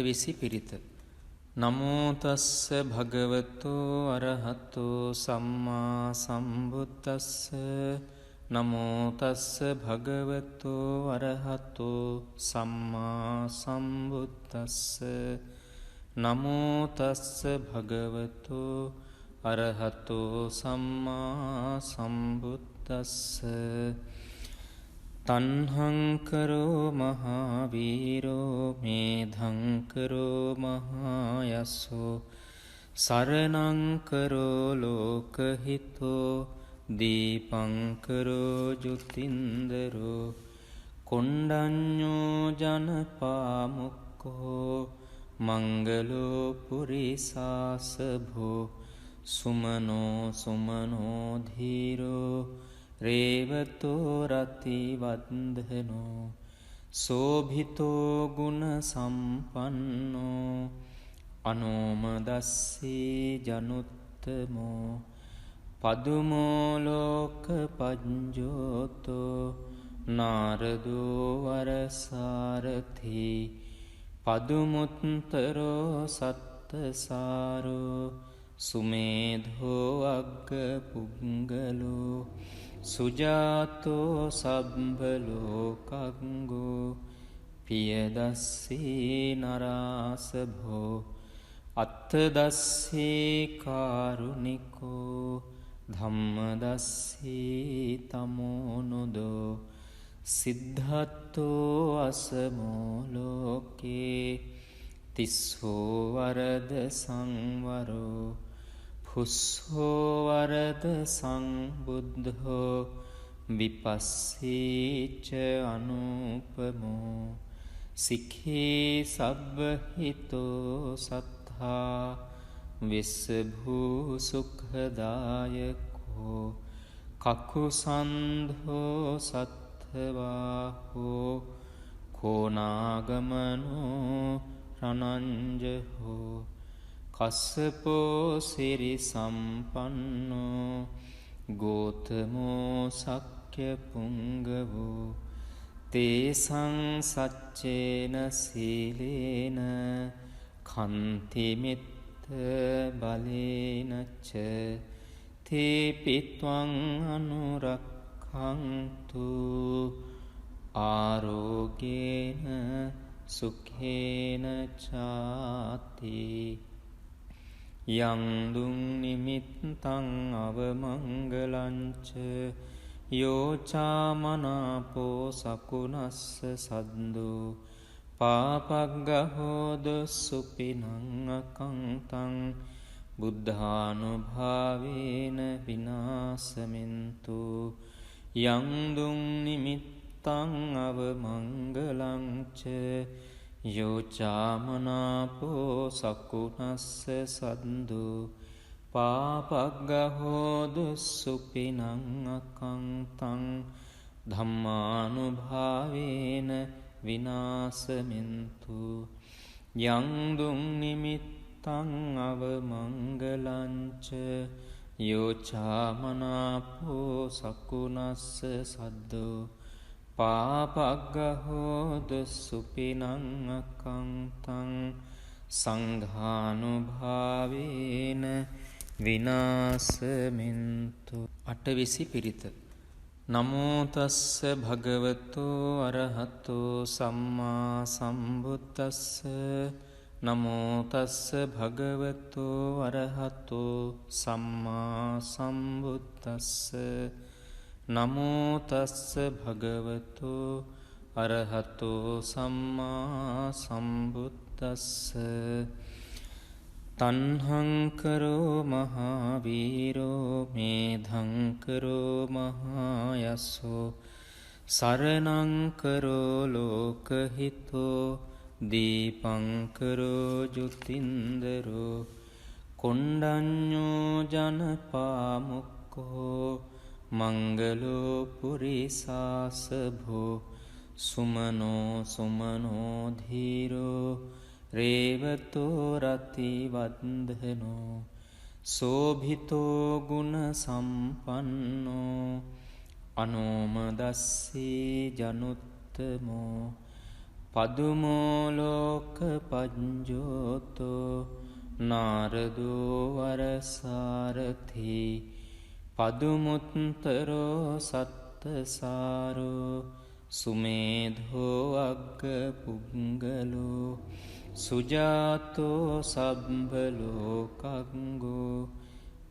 අටවිසි පිරිත. නමෝ තස්ස භගවතෝ අරහතෝ සම්මා සම්බුද්දස්ස. නමෝ තස්ස භගවතෝ අරහතෝ සම්මා සම්බුද්දස්ස. නමෝ තස්ස භගවතෝ අරහතෝ සම්මා සම්බුද්දස්ස. තන්හංකරෝ මහාවීරෝ මේධංකරෝ මහායස්සෝ සරණංකරෝ ලෝකහිතෝ දීපංකරෝ ජුතින්දරෝ කොණ්ඩඤ්ඤෝ ජනපාමුක්කෝ මංගලෝ පුරිසාසභෝ සුමනෝ සුමනෝ ධීරෝ රේවතෝ රතිවන්දනෝ සෝභිතෝ ගුණ සම්පන්නෝ අනෝමදස්සී ජනුත්තමෝ පදුමෝ ලෝක පඤ්ජෝතෝ නාරදෝ වරසාරථි පදුමුත්තරෝ සත්තසාරෝ සුමේධෝ අග්ග පුංගලෝ සුජාතෝ සබ්බලෝකංගෝ පියදස්සී නරාසභෝ අත්තදස්සී කාරුණිකෝ ධම්මදස්සී තමෝනුදෝ සිද්ධත්තෝ අසමෝ ලෝකේ තිස්සෝ වරද සංවරෝ පුස්සෝ වරද සංබුද්ධෝ විපස්සීච අනුපමෝ සික්ඛී සබ්බහිතෝ සත්තා විස්සභූ සුඛදායකෝ කකුසන්ධෝ සත්ථවාහෝ කෝනාගමනෝ රණංජහෝ කස්සපෝ සිරි සම්පන්නෝ ගෝතමෝ සක්්‍ය පුංගවෝ තේසං සච්චේන සීලේන කන්තිමිත්ත බලේනච්ච තේපිත්වං අනුරක්ඛන්තු ආරෝගේන සුඛේන චාති. යං දුං නිමිත්තං අවමංගලංච යෝචාමනාපෝ සකුණස්ස සද්දෝ පාපග්ගහෝද සුපිනං අකංතං බුද්ධානුභාවේන විනාසමින්තු. යං දුං නිමිත්තං අවමංගලංච යෝචාමනාපෝ සකුණස්ස සද්දෝ පාපග්ගහෝදු සුපිනං අකංතං ධම්මානුභාවේන විනාසමින්තු. යං දුං නිමිත්තං අවමංගලංච යෝචාමනාපෝ සකුණස්ස සද්දෝ පාපග්ගහෝද සුපිනං අකංතං සංඝානුභාවේන විනාසමින්තු. අටවිසි පිරිත. නමෝ තස්ස භගවතෝ අරහතෝ සම්මා සම්බුද්දස්ස. නමෝ තස්ස භගවතෝ අරහතෝ සම්මා සම්බුද්දස්ස. නමෝ තස්ස භගවතෝ අරහතෝ සම්මා සම්බුද්දස්ස. තන්හංකරෝ මහාවීරෝ මේධංකරෝ මහායස්සෝ සරණංකරෝ ලෝකහිතෝ දීපංකරෝ ජුතින්දරෝ කොණ්ඩඤ්ඤෝ ජනපාමුක්කෝ මංගලෝ පුරිසාසභෝ සුමනෝ සුමනෝ ධීරෝ රේවතෝ රතිවන්දනෝ සෝභිතෝ ගුණ සම්පන්නෝ අනෝමදස්සී ජනුත්තමෝ පදුමෝලෝක පජ්ජෝතෝ නාරදෝ වරසාරථී පදුමුත්තරෝ සත්තසාරෝ සුමේධෝ අග්ග පුංගලෝ සුජාතෝ සබ්බලෝකංගෝ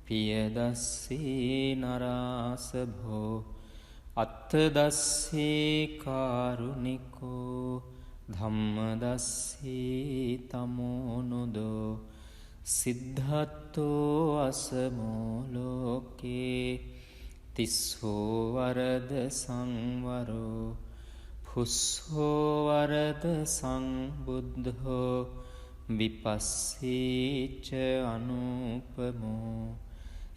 පියදස්සී නරාසභෝ අත්තදස්සී කාරුණිකෝ ධම්මදස්සී තමෝනුදෝ සිද්ධත්තෝ අසමෝලෝකේ තිස්සෝ වරද සංවරෝ පුස්සෝ වරද සංබුද්ධෝ විපස්සීච අනුපමෝ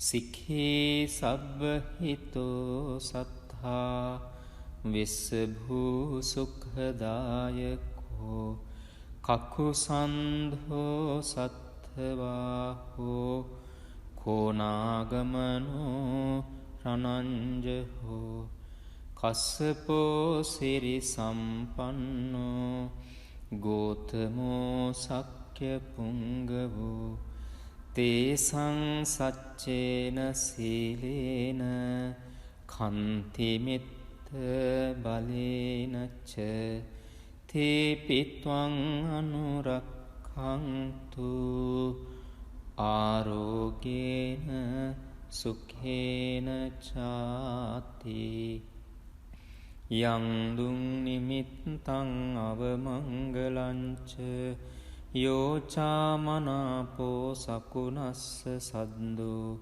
සික්ඛී සබ්බහිතෝ සත්තා විස්සභූ සුඛදායකෝ කකුසන්ධෝ සත්ථවාහෝ කෝනාගමනෝ රණංජහෝ කස්සපෝ සිරි සම්පන්නෝ ගෝතමෝ සක්්‍ය පුංගවෝ තේසං සච්චේන සීලේන කන්තිමිත්ත බලේනච්ච තේපිත්වං අනුරක්ඛන්තු ආරෝගේන සුඛේන චාති යං දුං නිමිත්තං අවමංගලංච යෝචාමනාපෝ සකුනස්ස සද්දෝ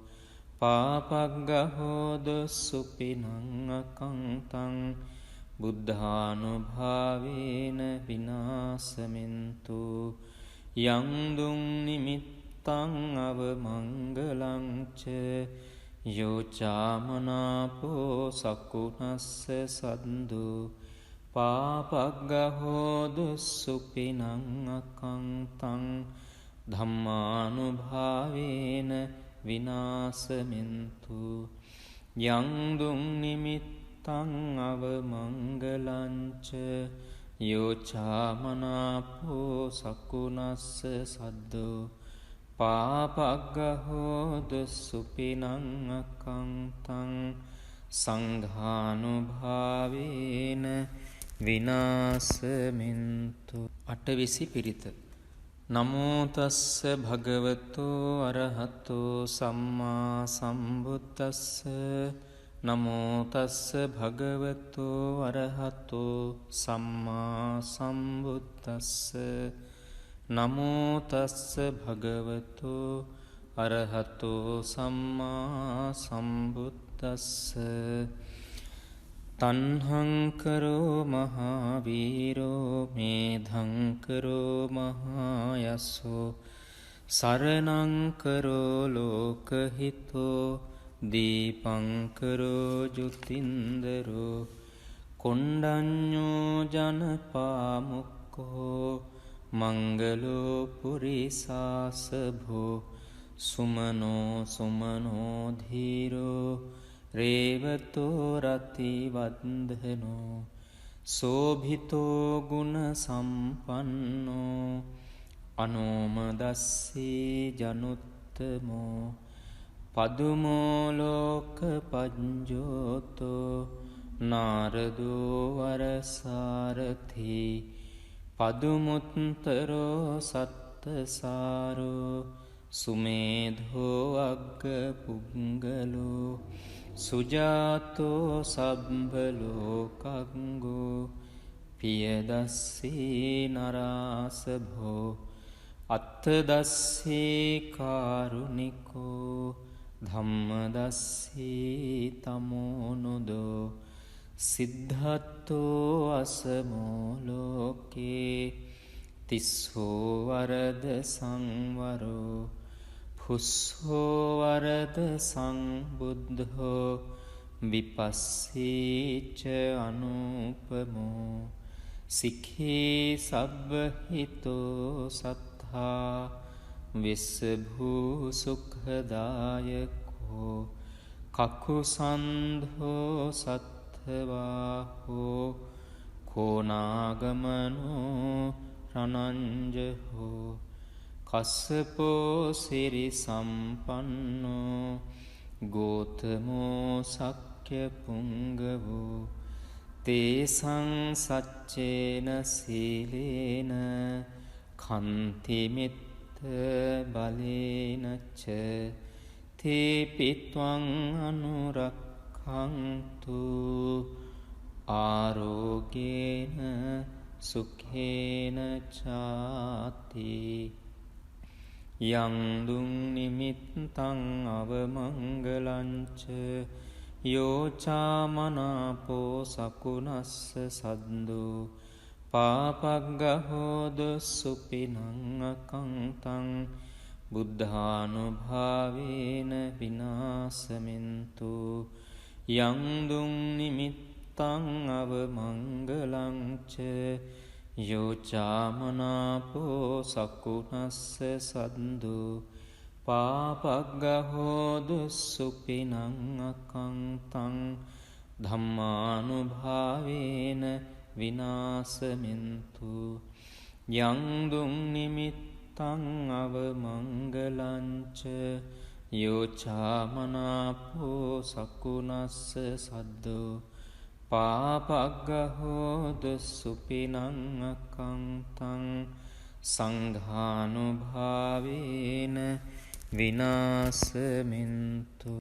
පාපග්ගහෝද සුපිනං අකංතං බුද්ධානුභාවේන විනාසමින්තු යං දුං නිමිත්තං අවමංගලංච යෝචාමනාපෝ සකුනස්ස සද්දෝ පාපග්ගහෝද සුපිනං අකංතං ධම්මානුභාවේන විනාසමින්තු යං දුං නිමිත්තං අවමංගලංච යෝචාමනාපෝ සකුනස්ස සද්දෝ පාපග්ගහෝද සුපිනං අකංතං සංඝානුභාවේන විනාසමින්තු අටවිසි පිරිත නමෝ තස්ස භගවතෝ අරහතෝ සම්මා සම්බුද්දස්ස නමෝ තස්ස භගවතෝ අරහතෝ සම්මා සම්බුද්දස්ස නමෝ තස්ස භගවතෝ අරහතෝ සම්මා සම්බුද්දස්ස තණ්හංකරෝ මහාවීරෝ මේධංකරෝ මහායස්සෝ සරණංකරෝ ලෝකහිතෝ දීපංකරෝ ජුතින්දරෝ කොණ්ඩඤ්ඤෝ ජනපාමුක්ඛෝ මංගලෝ පුරිසාසභෝ සුමනෝ සුමනෝ ධීරෝ රේවතෝ රතිවන්දනෝ සෝභිතෝ ගුණ සම්පන්නෝ අනෝමදස්සී ජනුත්තමෝ පදුමෝලෝක පජ්ජෝතෝ නාරදෝ වරසාරථී පදුමුත්තරෝ සත්තසාරෝ සුමේධෝ අග්ග පුංගලෝ සුජාතෝ සබ්බලෝකංගෝ පියදස්සී නරාසභෝ අත්තදස්සී කාරුණිකෝ ධම්මදස්සී තමෝනුදෝ සිද්ධත්තෝ අසමෝලෝකේ තිස්සෝ වරද සංවරෝ පුස්සෝ වරද සංබුද්ධෝ විපස්සීච අනුපමෝ සික්ඛී සබ්බහිතෝ සත්තා විස්සභූ සුඛදායකෝ කකුසන්ධෝ සත්ථවාහෝ කෝනාගමනෝ රනංජහෝ කස්සපෝ සිරි සම්පන්නෝ ගෝතමෝ සක්්‍ය පුංගවෝ තේසං සච්චේන සීලේන කන්තිමිත්ත බලේනච්ච තේපිත්වං අනුරක්ඛන්තු ආරෝගේන සුඛේන චාති යං දුං නිමිත්තං අවමංගලංච යෝචාමනාපෝ සකුනස්ස සද්දෝ පාපග්ගහෝද සුපිනං අකංතං බුද්ධානුභාවේන විනාසමින්තු යං දුං නිමිත්තං අවමංගලංච යෝචාමනාපෝ සකුනස්ස සද්දෝ පාපග්ගහෝද සුපිනං අකංතං ධම්මානුභාවේන විනාසමින්තු යං දුං නිමිත්තං අවමංගලංච යෝචාමනාපෝ සකුනස්ස සද්දෝ පාපග්ගහෝද සුපිනං අකංතං සංඝානුභාවේන විනාසමින්තු